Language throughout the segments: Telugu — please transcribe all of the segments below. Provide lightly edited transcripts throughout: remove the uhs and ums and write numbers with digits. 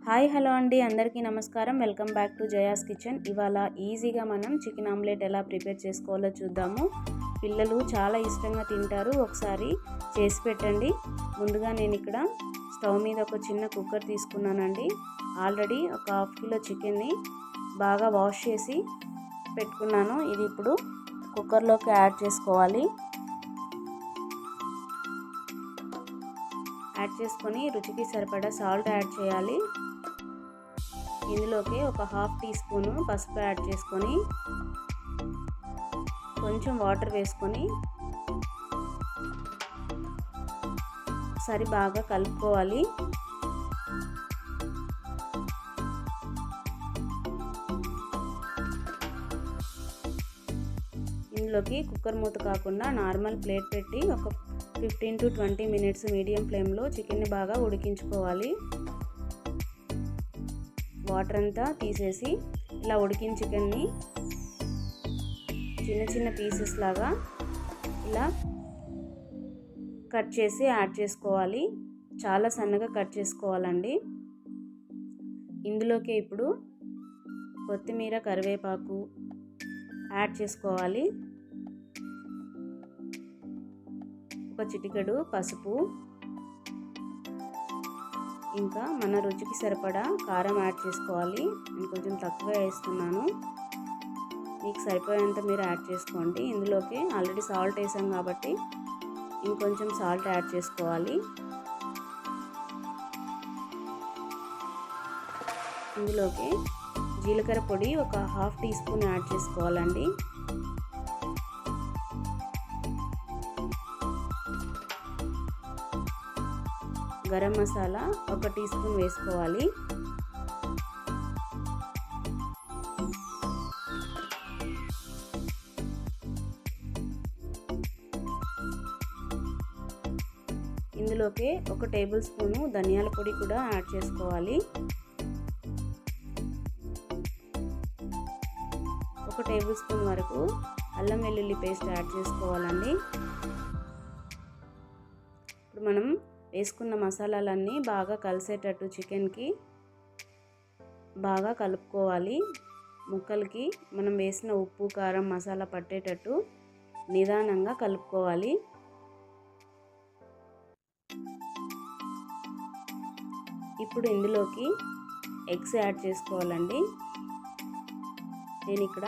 హాయ్ హలో అండి, అందరికీ నమస్కారం. Welcome back to Jaya's kitchen. ఇవాళ ఈజీగా మనం చికెన్ ఆమ్లెట్ ఎలా ప్రిపేర్ చేసుకోవాలో చూద్దాము. పిల్లలు చాలా ఇష్టంగా తింటారు. ఒకసారి చేసి పెట్టండి. ముందుగా నేను ఇక్కడ స్టవ్ మీద ఒక చిన్న కుక్కర్ తీసుకున్నానండి. ఆల్రెడీ ఒక హాఫ్ కిలో చికెన్ని బాగా వాష్ చేసి పెట్టుకున్నాను. ఇది ఇప్పుడు కుక్కర్లోకి యాడ్ చేసుకోవాలి. యాడ్ చేసుకొని రుచికి సరిపడా సాల్ట్ యాడ్ చేయాలి. ఇందులోకి ఒక హాఫ్ టీ స్పూన్ పసుపు యాడ్ చేసుకొని కొంచెం వాటర్ వేసుకొని ఒకసారి బాగా కలుపుకోవాలి. ఇందులోకి కుక్కర్ మూత కాకుండా నార్మల్ ప్లేట్ పెట్టి ఒక 15 to 20 మినిట్స్ మీడియం ఫ్లేమ్లో చికెన్ని బాగా ఉడికించుకోవాలి. వాటర్ అంతా తీసేసి ఇలా ఉడికిన చికెన్ని చిన్న చిన్న పీసెస్ లాగా ఇలా కట్ చేసి యాడ్ చేసుకోవాలి. చాలా సన్నగా కట్ చేసుకోవాలండి. ఇందులోకి ఇప్పుడు కొత్తిమీర, కరివేపాకు యాడ్ చేసుకోవాలి. ఒక చిటికెడు పసుపు, ఇంకా మన రుచికి సరిపడా కారం యాడ్ చేసుకోవాలి. నేను కొంచెం తక్కువ వేస్తున్నాను, మీకు సరిపోయేంత మీరు యాడ్ చేసుకోండి. ఇందులోకి ఆల్రెడీ సాల్ట్ వేసాం కాబట్టి ఇంకొంచెం సాల్ట్ యాడ్ చేసుకోవాలి. ఇందులోకి జీలకర్ర పొడి ఒక హాఫ్ టీ స్పూన్ యాడ్ చేసుకోవాలండి. గరం మసాలా ఒక టీ స్పూన్ వేసుకోవాలి. ఇందులోకి ఒక టేబుల్ స్పూను ధనియాల పొడి కూడా యాడ్ చేసుకోవాలి. ఒక టేబుల్ స్పూన్ వరకు అల్లం వెల్లుల్లి పేస్ట్ యాడ్ చేసుకోవాలండి. ఇప్పుడు మనం వేసుకున్న మసాలాలన్నీ బాగా కలిసేటట్టు చికెన్కి బాగా కలుపుకోవాలి. ముక్కలకి మనం వేసిన ఉప్పు, కారం, మసాలా పట్టేటట్టు నిదానంగా కలుపుకోవాలి. ఇప్పుడు ఇందులోకి ఎగ్స్ యాడ్ చేసుకోవాలండి. నేను ఇక్కడ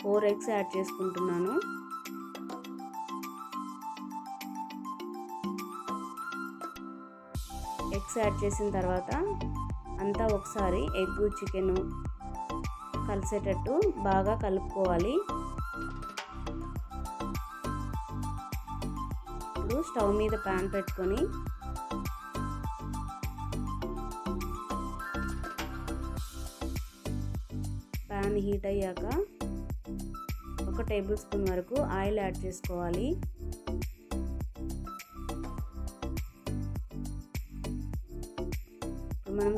4 ఎగ్స్ యాడ్ చేసుకుంటున్నాను. ఎగ్స్ యాడ్ చేసిన తర్వాత అంతా ఒకసారి ఎగ్, చికెన్ కలిసేటట్టు బాగా కలుపుకోవాలి. ఇప్పుడు స్టవ్ మీద ప్యాన్ పెట్టుకొని ప్యాన్ హీట్ అయ్యాక ఒక టేబుల్ స్పూన్ వరకు ఆయిల్ యాడ్ చేసుకోవాలి. మనం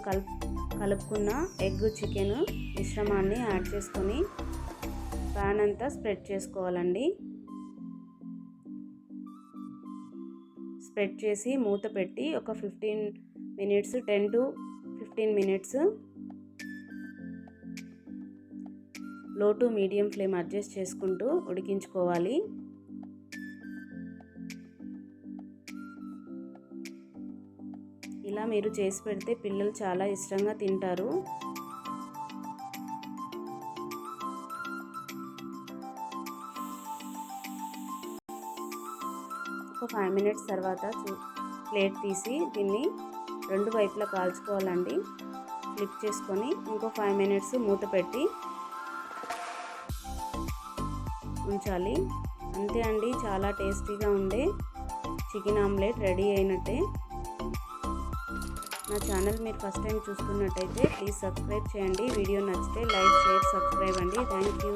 కలుపుకున్న ఎగ్, చికెన్ మిశ్రమాన్ని యాడ్ చేసుకొని ప్యాన్ అంతా స్ప్రెడ్ చేసుకోవాలండి. స్ప్రెడ్ చేసి మూత పెట్టి ఒక 10 to 15 మినిట్స్ లో టు మీడియం ఫ్లేమ్ అడ్జస్ట్ చేసుకుంటూ ఉడికించుకోవాలి. ఇలా మీరు చేసి పెడితే పిల్లలు చాలా ఇష్టంగా తింటారు. ఒక 5 మినిట్స్ తర్వాత ప్లేట్ తీసి దీన్ని 2 వైపులా కాల్చుకోవాలండి. ఫ్లిప్ చేసుకొని ఇంకో 5 మినిట్స్ మూత పెట్టి ఉంచాలి. అంతే అండి, చాలా టేస్టీగా ఉండే చికెన్ ఆమ్లెట్ రెడీ అయినట్టే. నా ఛానల్ మీరు ఫస్ట్ టైం చూస్తున్నట్టయితే ప్లీజ్ సబ్స్క్రైబ్ చేయండి. వీడియో నచ్చితే లైక్, షేర్, సబ్స్క్రైబ్ అండి. Thank you.